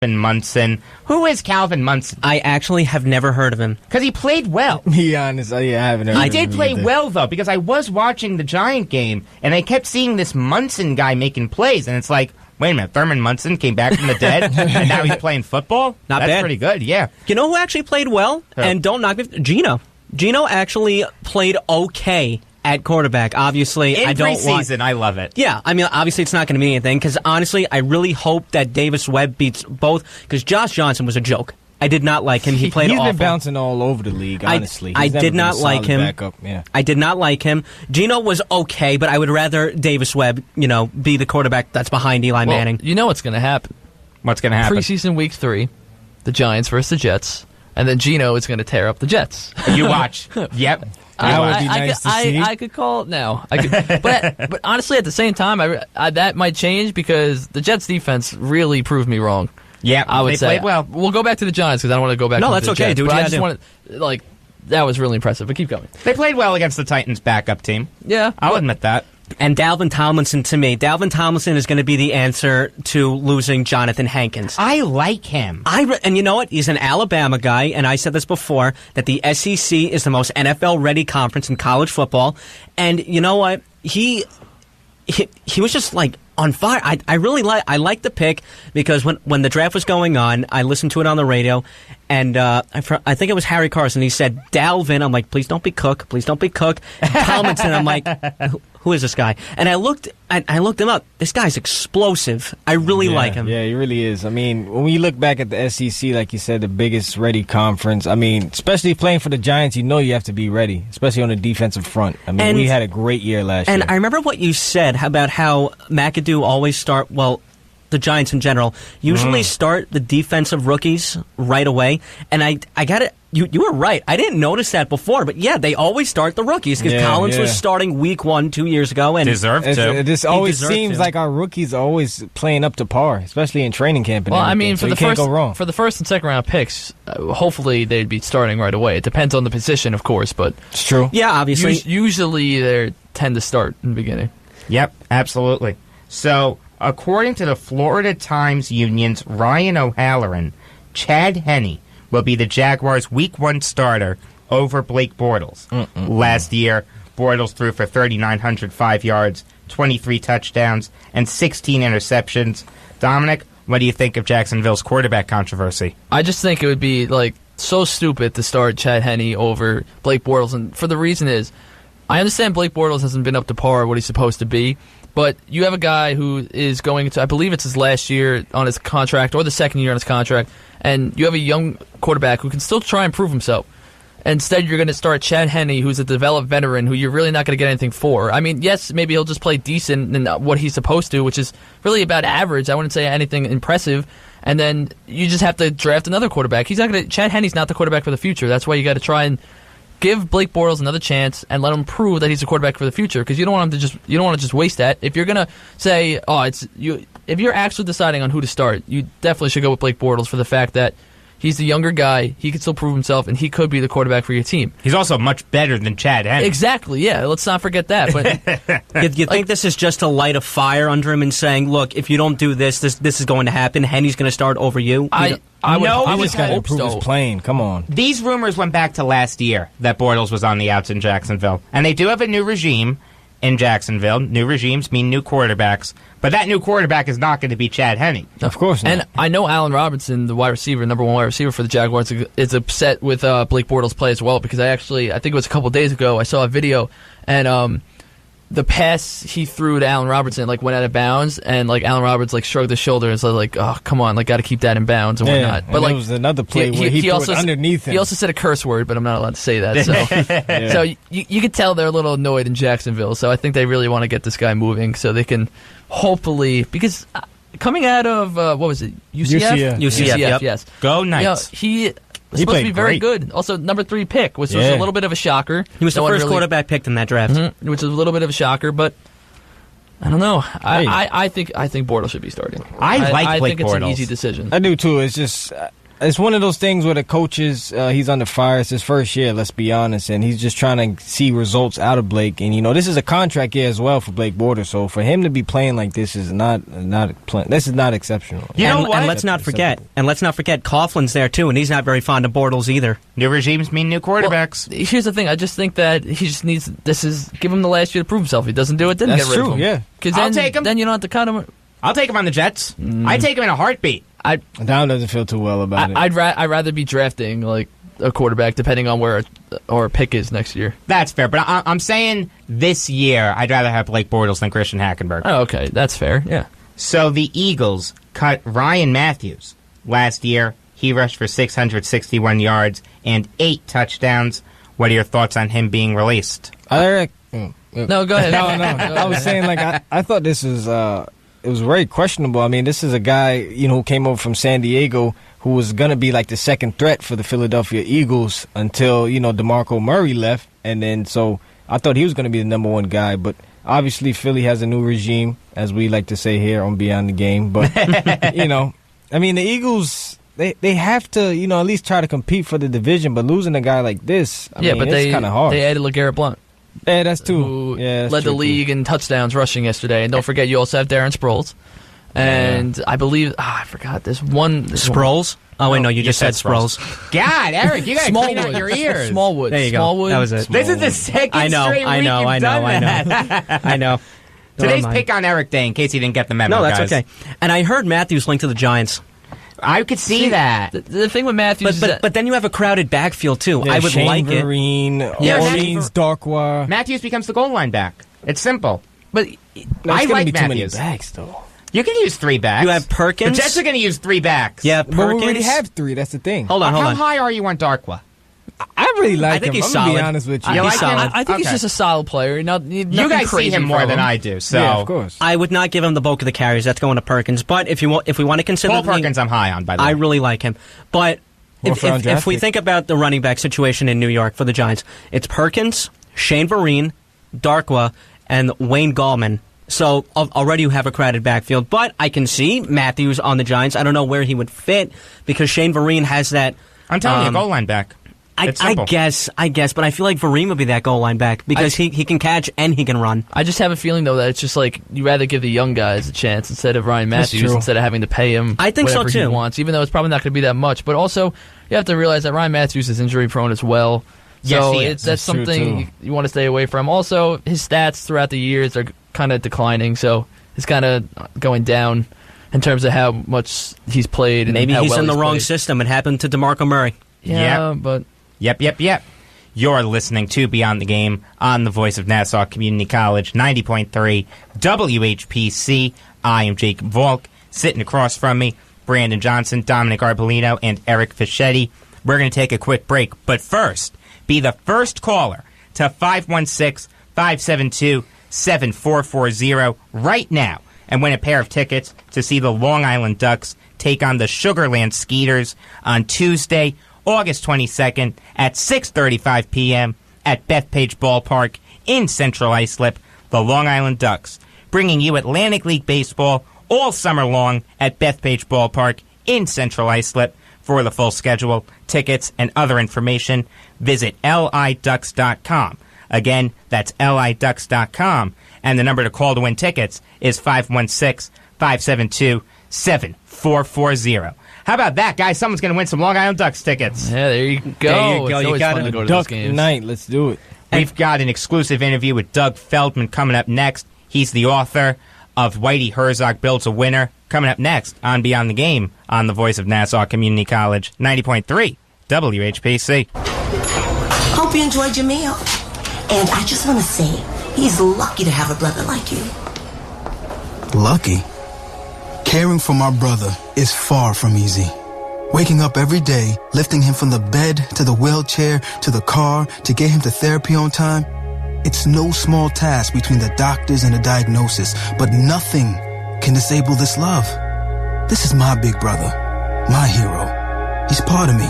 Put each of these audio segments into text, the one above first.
Munson. Who is Calvin Munson? I actually have never heard of him. Because he played well. Yeah, honestly, I haven't heard of him. He did play either. well, though, because I was watching the Giant game, and I kept seeing this Munson guy making plays, and it's like, wait a minute, Thurman Munson came back from the dead, and now he's playing football? Not That's bad. pretty good, yeah. You know who actually played well? Who? And don't knock me. Gino. Gino actually played okay at quarterback. Obviously, In I don't preseason, I love it. Yeah, I mean, obviously it's not going to mean anything, because honestly, I really hope that Davis Webb beats both, because Josh Johnson was a joke. I did not like him. He played He's awful. been bouncing all over the league, honestly. I He's never did been not a like solid him. backup, yeah. I did not like him. Gino was okay, but I would rather Davis Webb, be the quarterback that's behind Eli Manning. You know what's going to happen. What's going to happen? Preseason week 3, the Giants versus the Jets, and then Gino is going to tear up the Jets. You watch. Yep. That would be nice to see. I could call it now. But honestly, at the same time, that might change because the Jets' defense really proved me wrong. Yeah, I would they say. played well. We'll go back to the Giants because I don't want to go back. No, to that's the okay. Jets, Do what but you I gotta just do. want to that was really impressive. But keep going. They played well against the Titans' backup team. Yeah, I'll admit that. And Dalvin Tomlinson, to me, Dalvin Tomlinson is going to be the answer to losing Jonathan Hankins. I like him. And you know what? He's an Alabama guy, and I said this before, that the SEC is the most NFL-ready conference in college football. And you know what? He was just like on fire. I like the pick because when the draft was going on, I listened to it on the radio, and I think it was Harry Carson. He said Dalvin. I'm like, please don't be Cook. Please don't be Cook. And Tomlinson. I'm like, who is this guy? And I looked him up. This guy's explosive. I really like him. Yeah, he really is. I mean, when you look back at the SEC, like you said, the biggest ready conference, I mean, especially playing for the Giants, you have to be ready, especially on the defensive front. I mean, we had a great year last year. And I remember what you said about how McAdoo always the Giants in general, usually start the defensive rookies right away. And I got it. You were right. I didn't notice that before, but yeah, they always start the rookies because Collins was starting week 1 2 years ago and deserved to. This always seems like our rookies are always playing up to par, especially in training camp. Well, I mean, for the first and second round picks, hopefully they'd be starting right away. It depends on the position, of course, but it's true. Yeah, obviously. Usually they tend to start in the beginning. Yep, absolutely. So, according to the Florida Times Union's Ryan O'Halloran, Chad Henne will be the Jaguars' Week 1 starter over Blake Bortles. Last year, Bortles threw for 3,905 yards, 23 touchdowns, and 16 interceptions. Dominic, what do you think of Jacksonville's quarterback controversy? I just think it would be so stupid to start Chad Henne over Blake Bortles, and for the reason is, I understand Blake Bortles hasn't been up to par what he's supposed to be, but you have a guy who is going to, I believe it's his last year on his contract, or the second year on his contract, and you have a young quarterback who can still try and prove himself. Instead, you're going to start Chad Henne, who's a developed veteran who you're really not going to get anything for. I mean, yes, maybe he'll just play decent in what he's supposed to, which is really about average. I wouldn't say anything impressive. And then you just have to draft another quarterback. Chad Henne's not the quarterback for the future. That's why you got to try and give Blake Bortles another chance and let him prove that he's a quarterback for the future. Because you don't want to just waste that. If you're gonna say, if you're actually deciding on who to start, you definitely should go with Blake Bortles for the fact that he's the younger guy. He can still prove himself, and he could be the quarterback for your team. He's also much better than Chad Henne. Exactly. Yeah. Let's not forget that. But you think this is just to light a fire under him and saying, "Look, if you don't do this is going to happen. Henne's going to start over you." I would got to improve his playing. Come on. These rumors went back to last year that Bortles was on the outs in Jacksonville. And they do have a new regime in Jacksonville. New regimes mean new quarterbacks. But that new quarterback is not going to be Chad Henne. Of course not. And I know Allen Robinson, the number 1 wide receiver for the Jaguars, is upset with Blake Bortles' play as well, because I think it was a couple days ago, I saw a video, and the pass he threw to Allen Robertson went out of bounds, and Allen Roberts shrugged his shoulders, oh, come on, got to keep that in bounds and whatnot. But there was another play where he threw it underneath him. He also said a curse word, but I'm not allowed to say that. So, so you could tell they're a little annoyed in Jacksonville. So I think they really want to get this guy moving so they can hopefully, because coming out of what was it, UCF? UCF, yep. Yes. Go Knights. He was supposed to be very good. Also, number 3 pick, which was a little bit of a shocker. He was the first quarterback picked in that draft, which is a little bit of a shocker. But I don't know. I think Bortles should be starting. I like Blake think it's Bortles. an easy decision. I do too. It's just it's one of those things where the coach is he's under fire. It's his first year, let's be honest, and he's just trying to see results out of Blake. And this is a contract year as well for Blake Bortles. So for him to be playing like this is not exceptional. And let's not forget, Coughlin's there too, and he's not very fond of Bortles either. New regimes mean new quarterbacks. Well, here's the thing. I just think that he just needs. Give him the last year to prove himself. If he doesn't do it, then That's get rid true, of him. yeah. Because I'll take him. Then you don't have to cut him. I'll take him on the Jets. I'd take him in a heartbeat. Down doesn't feel too well about it. I'd rather be drafting like a quarterback depending on where our pick is next year. That's fair, but I'm saying this year I'd rather have Blake Bortles than Christian Hackenberg. Oh, okay, that's fair. Yeah. So the Eagles cut Ryan Matthews last year. He rushed for 661 yards and 8 touchdowns. What are your thoughts on him being released? No, go ahead. No. I was saying, I thought this was it was very questionable. I mean, this is a guy, who came over from San Diego who was going to be like the second threat for the Philadelphia Eagles until, DeMarco Murray left. And then so I thought he was going to be the number one guy. But obviously Philly has a new regime, as we like to say here on Beyond the Game. But, I mean, the Eagles, they have to, at least try to compete for the division. But losing a guy like this, I mean, it's kind of hard. They added LeGarrette Blount. Yeah, that's true. Who led the league in touchdowns rushing yesterday. And don't forget, you also have Darren Sproles. And I believe, I forgot, there's one. Sproles? Oh, wait, no, you just said Sproles. God, Eric, you got to clean out your ears. Smallwood. There you go. Smallwood. That was it. This is the second I know. straight week you've done that. I know. Today's pick on Eric Day, in case he didn't get the memo, No, that's guys. okay. And I heard Matthews linked to the Giants. I could see that. The thing with Matthews But then you have a crowded backfield, too. Yeah, I would Shane like Vereen, Yeah, Orleans, Darkwa. Matthews becomes the goal line back. It's simple. But I like be too many Matthews. backs, though. You can use 3 backs. You have Perkins. The Jets are going to use 3 backs. Yeah, But Perkins. we already have 3. That's the thing. Hold on. How high are you on Darkwa? I really like think him. he's I'm gonna be solid. honest with you. You He's like solid. him? I think he's Okay. just a solid player. You guys see him more than I do, so Yeah, of course. I would not give him the bulk of the carries. That's going to Perkins. But if we want to consider Paul Perkins, I'm high on, by the way. I really like him. But if we think about the running back situation in New York for the Giants, it's Perkins, Shane Vereen, Darkwa, and Wayne Gallman. So already you have a crowded backfield. But I can see Matthews on the Giants. I don't know where he would fit because Shane Vereen has that. I'm telling you, goal line back. I guess, but I feel like Vereen would be that goal line back because he can catch and he can run. I just have a feeling, though, that it's just like you rather give the young guys a chance instead of Ryan Matthews, instead of having to pay him I think so, whatever he too. wants, even though it's probably not going to be that much. But also, you have to realize that Ryan Matthews is injury-prone as well. Yes, So he is. that's That's true, something too. you want to stay away from. Also, his stats throughout the years are kind of declining, so it's kind of going down in terms of how much he's played. And Maybe how he's well in the wrong played. system. It happened to DeMarco Murray. Yeah, Yep. but... Yep. You're listening to Beyond the Game on the voice of Nassau Community College, 90.3 WHPC. I am Jacob Volk. Sitting across from me, Brandon Johnson, Dominic Arbolino, and Eric Fischetti. We're going to take a quick break, but first, be the first caller to 516-572-7440 right now and win a pair of tickets to see the Long Island Ducks take on the Sugarland Skeeters on Tuesday, August 22nd at 6:35 p.m. at Bethpage Ballpark in Central Islip. The Long Island Ducks, bringing you Atlantic League baseball all summer long at Bethpage Ballpark in Central Islip. For the full schedule, tickets, and other information, visit liducks.com. Again, that's liducks.com. And the number to call to win tickets is 516-572-7440. How about that, guys? Someone's going to win some Long Island Ducks tickets. Yeah, there you go. There you go. It's You always got fun it. to go to those Duck games. night. Let's do it. We've got an exclusive interview with Doug Feldmann coming up next. He's the author of Whitey Herzog Builds a Winner. Coming up next on Beyond the Game on the voice of Nassau Community College, 90.3 WHPC. Hope you enjoyed your meal. And I just want to say, he's lucky to have a brother like you. Lucky? Caring for my brother is far from easy. Waking up every day, lifting him from the bed to the wheelchair to the car to get him to therapy on time. It's no small task between the doctors and the diagnosis, but nothing can disable this love. This is my big brother, my hero. He's part of me,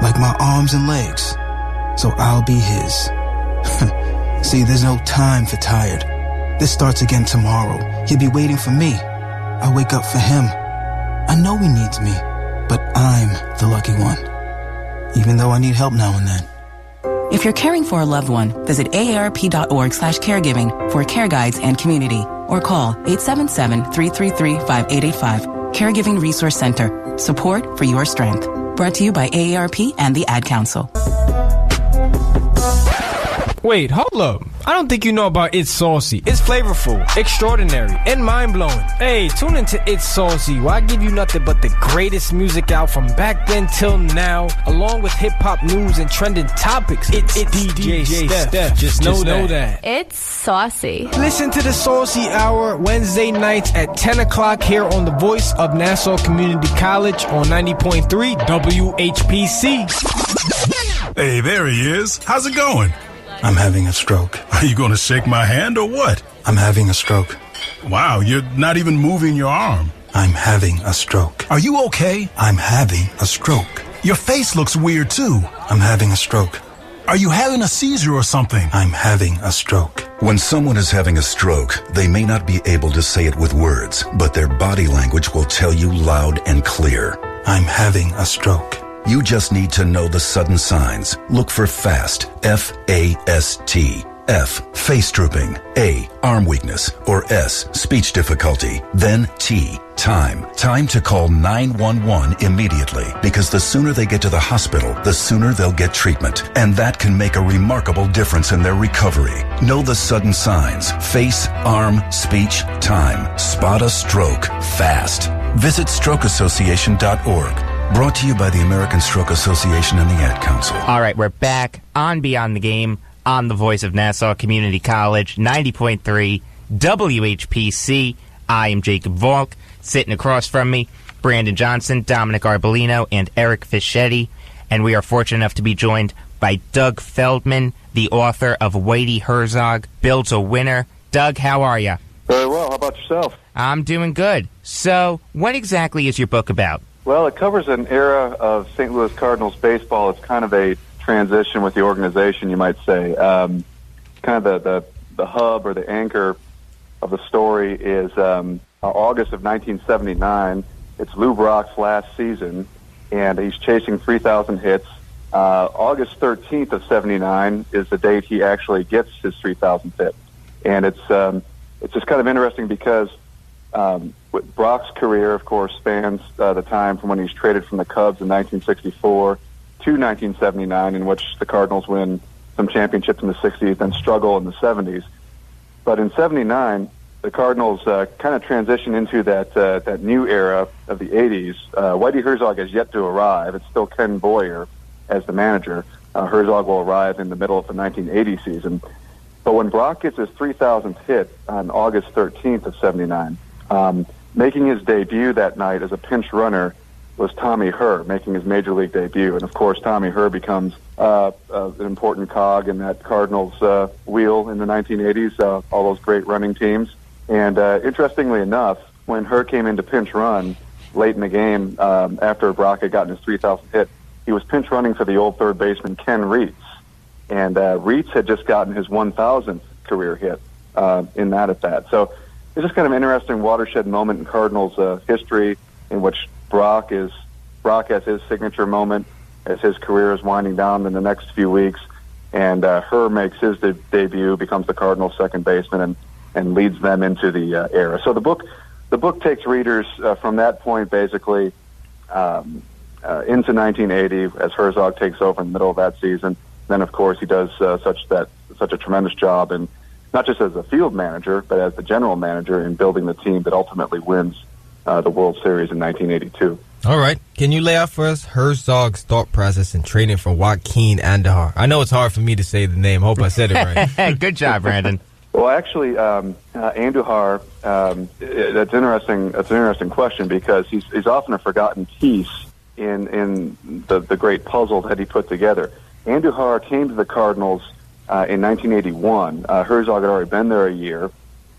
like my arms and legs. So I'll be his. See, there's no time for tired. This starts again tomorrow. He'll be waiting for me. I wake up for him. I know he needs me, but I'm the lucky one. Even though I need help now and then. If you're caring for a loved one, visit aarp.org/caregiving for care guides and community, or call 877-333-5885. Caregiving Resource Center. Support for your strength. Brought to you by AARP and the Ad Council. Wait, hold up. I don't think you know about It's Saucy. It's flavorful, extraordinary, and mind-blowing. Hey, tune into It's Saucy, where I give you nothing but the greatest music out from back then till now, along with hip-hop news and trending topics. It's DJ Steph. Just know that. It's saucy. Listen to the Saucy Hour Wednesday nights at 10 o'clock here on the Voice of Nassau Community College on 90.3 WHPC. Hey, there he is. How's it going? I'm having a stroke. Are you going to shake my hand or what? I'm having a stroke. Wow, you're not even moving your arm. I'm having a stroke. Are you okay? I'm having a stroke. Your face looks weird too. I'm having a stroke. Are you having a seizure or something? I'm having a stroke. When someone is having a stroke, they may not be able to say it with words, but their body language will tell you loud and clear. I'm having a stroke. You just need to know the sudden signs. Look for FAST, F-A-S-T. F, face drooping. A, arm weakness. Or S, speech difficulty. Then T, time. Time to call 911 immediately, because the sooner they get to the hospital, the sooner they'll get treatment. And that can make a remarkable difference in their recovery. Know the sudden signs. Face, arm, speech, time. Spot a stroke fast. Visit strokeassociation.org. Brought to you by the American Stroke Association and the Ad Council. All right, we're back on Beyond the Game on the Voice of Nassau Community College, 90.3 WHPC. I am Jacob Volk. Sitting across from me, Brandon Johnson, Dominic Arbolino, and Eric Fischetti. And we are fortunate enough to be joined by Doug Feldmann, the author of Whitey Herzog Builds a Winner. Doug, how are you? Very well. How about yourself? I'm doing good. So, what exactly is your book about? Well, it covers an era of St. Louis Cardinals baseball. It's kind of a transition with the organization, you might say. Kind of the hub or the anchor of the story is August of 1979. It's Lou Brock's last season, and he's chasing 3,000 hits. August 13th of 79 is the date he actually gets his 3,000th hit. And it's just kind of interesting because Brock's career, of course, spans the time from when he's traded from the Cubs in 1964 to 1979, in which the Cardinals win some championships in the 60s and struggle in the 70s. But in 79, the Cardinals kind of transition into that new era of the 80s. Whitey Herzog has yet to arrive. It's still Ken Boyer as the manager. Herzog will arrive in the middle of the 1980 season. But when Brock gets his 3,000th hit on August 13th of 79, making his debut that night as a pinch runner was Tommy Herr, making his major league debut. And, of course, Tommy Herr becomes an important cog in that Cardinals wheel in the 1980s, all those great running teams. And interestingly enough, when Herr came in to pinch run late in the game after Brock had gotten his 3,000th hit, he was pinch running for the old third baseman Ken Reitz. And Reitz had just gotten his 1,000th career hit in that at bat. So it's just kind of an interesting watershed moment in Cardinals history in which Brock has his signature moment as his career is winding down in the next few weeks, and Herr makes his debut, becomes the Cardinals' second baseman, and leads them into the era. So the book takes readers from that point basically into 1980 as Herzog takes over in the middle of that season. Then, of course, he does such a tremendous job, and not just as a field manager, but as the general manager in building the team that ultimately wins the World Series in 1982. All right. Can you lay out for us Herzog's thought process in trading for Joaquin Andujar? I know it's hard for me to say the name. Hope I said it right. Good job, Brandon. Well, actually, Andujar, that's interesting. That's an interesting question because he's often a forgotten piece in the great puzzle that he put together. Andujar came to the Cardinals in 1981. Herzog had already been there a year,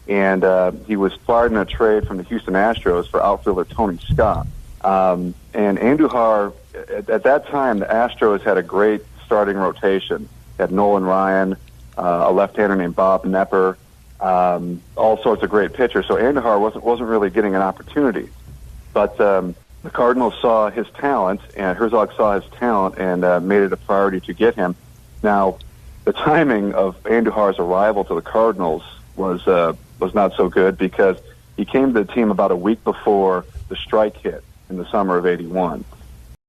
and he was fired in a trade from the Houston Astros for outfielder Tony Scott. And Andujar, at that time, the Astros had a great starting rotation. They had Nolan Ryan, a left-hander named Bob Nepper, all sorts of great pitchers. So Andujar wasn't really getting an opportunity. But the Cardinals saw his talent, and Herzog saw his talent, and made it a priority to get him. Now, the timing of Andujar's arrival to the Cardinals was not so good because he came to the team about a week before the strike hit in the summer of '81.